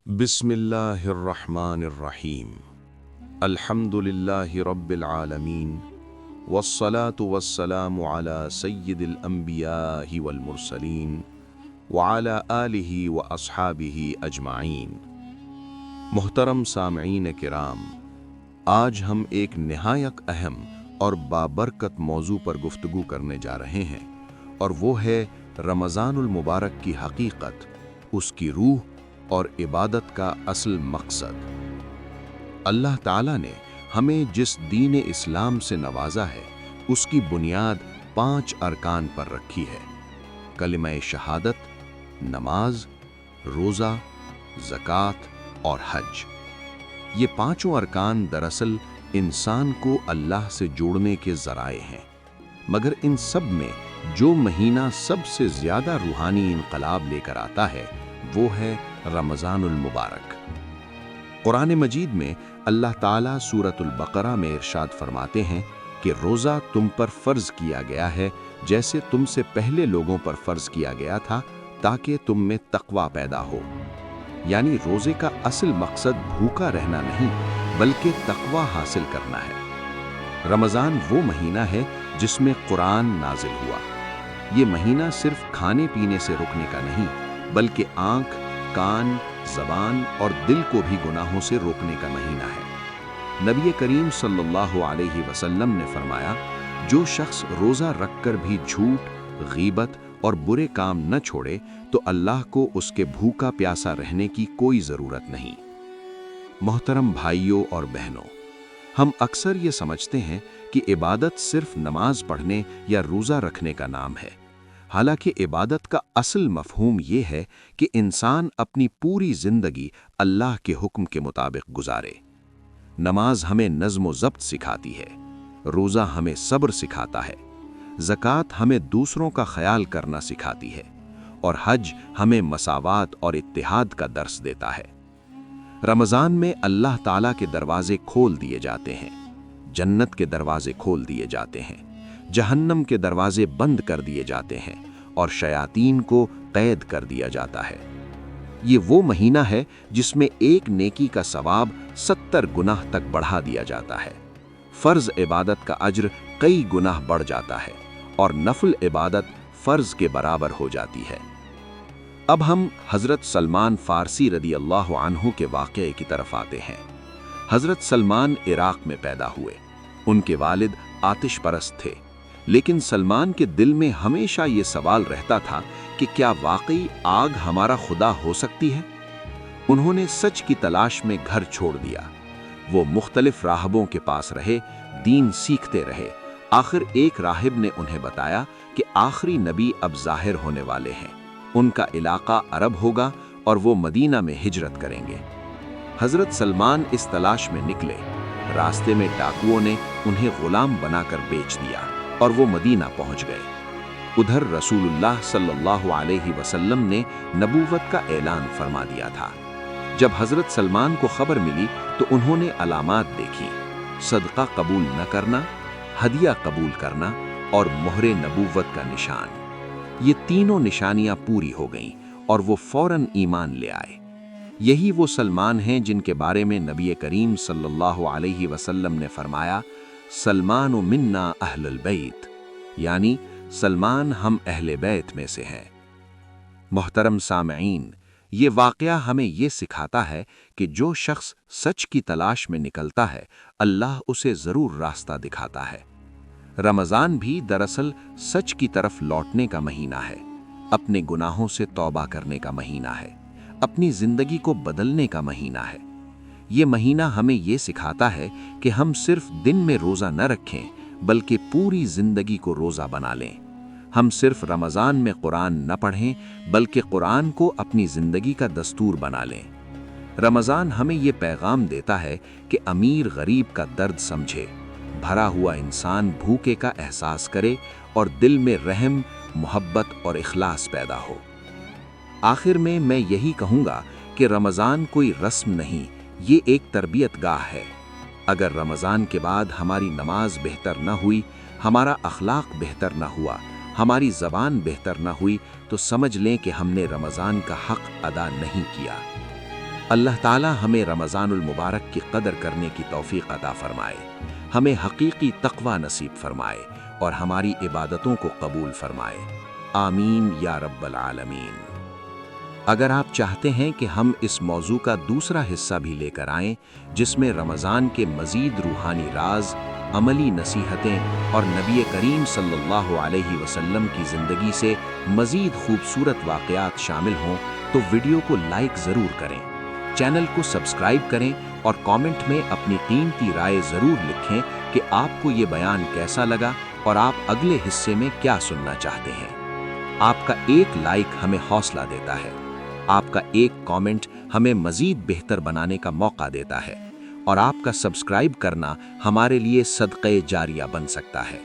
بسم اللہ الرحمن الرحیم الحمد للہ رب العالمین والصلاة والسلام علی سید الانبیاء والمرسلین وعلی آلہ واصحابہ اجمعین۔ محترم سامعین کرام، آج ہم ایک نہایت اہم اور بابرکت موضوع پر گفتگو کرنے جا رہے ہیں، اور وہ ہے رمضان المبارک کی حقیقت، اس کی روح اور عبادت کا اصل مقصد۔ اللہ تعالیٰ نے ہمیں جس دین اسلام سے نوازا ہے، اس کی بنیاد 5 ارکان پر رکھی ہے: کلمہ شہادت، نماز، روزہ، زکوٰۃ اور حج۔ یہ 5 ارکان دراصل انسان کو اللہ سے جوڑنے کے ذرائع ہیں، مگر ان سب میں جو مہینہ سب سے زیادہ روحانی انقلاب لے کر آتا ہے وہ ہے رمضان المبارک۔ قرآن مجید میں اللہ تعالیٰ سورۃ البقرہ میں ارشاد فرماتے ہیں کہ روزہ تم پر فرض کیا گیا ہے جیسے تم سے پہلے لوگوں پر فرض کیا گیا تھا، تاکہ تم میں تقوی پیدا ہو۔ یعنی روزے کا اصل مقصد بھوکا رہنا نہیں بلکہ تقوی حاصل کرنا ہے۔ رمضان وہ مہینہ ہے جس میں قرآن نازل ہوا۔ یہ مہینہ صرف کھانے پینے سے رکنے کا نہیں بلکہ آنکھ، کان، زبان اور دل کو بھی گناہوں سے روکنے کا مہینہ ہے۔ نبی کریم صلی اللہ علیہ وسلم نے فرمایا، جو شخص روزہ رکھ کر بھی جھوٹ، غیبت اور برے کام نہ چھوڑے تو اللہ کو اس کے بھوکا پیاسا رہنے کی کوئی ضرورت نہیں۔ محترم بھائیوں اور بہنوں، ہم اکثر یہ سمجھتے ہیں کہ عبادت صرف نماز پڑھنے یا روزہ رکھنے کا نام ہے، حالانکہ عبادت کا اصل مفہوم یہ ہے کہ انسان اپنی پوری زندگی اللہ کے حکم کے مطابق گزارے۔ نماز ہمیں نظم و ضبط سکھاتی ہے، روزہ ہمیں صبر سکھاتا ہے، زکوٰۃ ہمیں دوسروں کا خیال کرنا سکھاتی ہے، اور حج ہمیں مساوات اور اتحاد کا درس دیتا ہے۔ رمضان میں اللہ تعالیٰ کے دروازے کھول دیے جاتے ہیں، جنت کے دروازے کھول دیے جاتے ہیں، جہنم کے دروازے بند کر دیے جاتے ہیں، اور شیاطین کو قید کر دیا جاتا ہے۔ یہ وہ مہینہ ہے جس میں ایک نیکی کا ثواب 70 گناہ تک بڑھا دیا جاتا ہے۔ فرض عبادت کا اجر کئی گناہ بڑھ جاتا ہے، اور نفل عبادت فرض کے برابر ہو جاتی ہے۔ اب ہم حضرت سلمان فارسی رضی اللہ عنہ کے واقعے کی طرف آتے ہیں۔ حضرت سلمان عراق میں پیدا ہوئے۔ ان کے والد آتش پرست تھے، لیکن سلمان کے دل میں ہمیشہ یہ سوال رہتا تھا کہ کیا واقعی آگ ہمارا خدا ہو سکتی ہے؟ انہوں نے سچ کی تلاش میں گھر چھوڑ دیا۔ وہ مختلف راہبوں کے پاس رہے، دین سیکھتے رہے۔ آخر ایک راہب نے انہیں بتایا کہ آخری نبی اب ظاہر ہونے والے ہیں، ان کا علاقہ عرب ہوگا اور وہ مدینہ میں ہجرت کریں گے۔ حضرت سلمان اس تلاش میں نکلے۔ راستے میں ڈاکوؤں نے انہیں غلام بنا کر بیچ دیا اور وہ مدینہ پہنچ گئے۔ ادھر رسول اللہ صلی اللہ علیہ وسلم نے نبوت کا اعلان فرما دیا تھا۔ جب حضرت سلمان کو خبر ملی تو انہوں نے علامات دیکھی: صدقہ قبول نہ کرنا، ہدیہ قبول کرنا اور مہر نبوت کا نشان۔ یہ تینوں نشانیاں پوری ہو گئیں اور وہ فوراً ایمان لے آئے۔ یہی وہ سلمان ہیں جن کے بارے میں نبی کریم صلی اللہ علیہ وسلم نے فرمایا، سلمان منا اہل البیت، یعنی سلمان ہم اہل بیت میں سے ہیں۔ محترم سامعین، یہ واقعہ ہمیں یہ سکھاتا ہے کہ جو شخص سچ کی تلاش میں نکلتا ہے، اللہ اسے ضرور راستہ دکھاتا ہے۔ رمضان بھی دراصل سچ کی طرف لوٹنے کا مہینہ ہے، اپنے گناہوں سے توبہ کرنے کا مہینہ ہے، اپنی زندگی کو بدلنے کا مہینہ ہے۔ یہ مہینہ ہمیں یہ سکھاتا ہے کہ ہم صرف دن میں روزہ نہ رکھیں بلکہ پوری زندگی کو روزہ بنا لیں۔ ہم صرف رمضان میں قرآن نہ پڑھیں بلکہ قرآن کو اپنی زندگی کا دستور بنا لیں۔ رمضان ہمیں یہ پیغام دیتا ہے کہ امیر غریب کا درد سمجھے، بھرا ہوا انسان بھوکے کا احساس کرے اور دل میں رحم، محبت اور اخلاص پیدا ہو۔ آخر میں یہی کہوں گا کہ رمضان کوئی رسم نہیں، یہ ایک تربیت گاہ ہے۔ اگر رمضان کے بعد ہماری نماز بہتر نہ ہوئی، ہمارا اخلاق بہتر نہ ہوا، ہماری زبان بہتر نہ ہوئی، تو سمجھ لیں کہ ہم نے رمضان کا حق ادا نہیں کیا۔ اللہ تعالی ہمیں رمضان المبارک کی قدر کرنے کی توفیق عطا فرمائے، ہمیں حقیقی تقوی نصیب فرمائے اور ہماری عبادتوں کو قبول فرمائے، آمین یا رب العالمین۔ اگر آپ چاہتے ہیں کہ ہم اس موضوع کا دوسرا حصہ بھی لے کر آئیں جس میں رمضان کے مزید روحانی راز، عملی نصیحتیں اور نبی کریم صلی اللہ علیہ وسلم کی زندگی سے مزید خوبصورت واقعات شامل ہوں، تو ویڈیو کو لائک ضرور کریں، چینل کو سبسکرائب کریں اور کامنٹ میں اپنی قیمتی رائے ضرور لکھیں کہ آپ کو یہ بیان کیسا لگا اور آپ اگلے حصے میں کیا سننا چاہتے ہیں۔ آپ کا ایک لائک ہمیں حوصلہ دیتا ہے، آپ کا ایک کامنٹ ہمیں مزید بہتر بنانے کا موقع دیتا ہے، اور آپ کا سبسکرائب کرنا ہمارے لیے صدقہ جاریہ بن سکتا ہے۔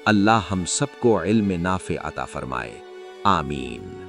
اللہ ہم سب کو علم نافع عطا فرمائے، آمین۔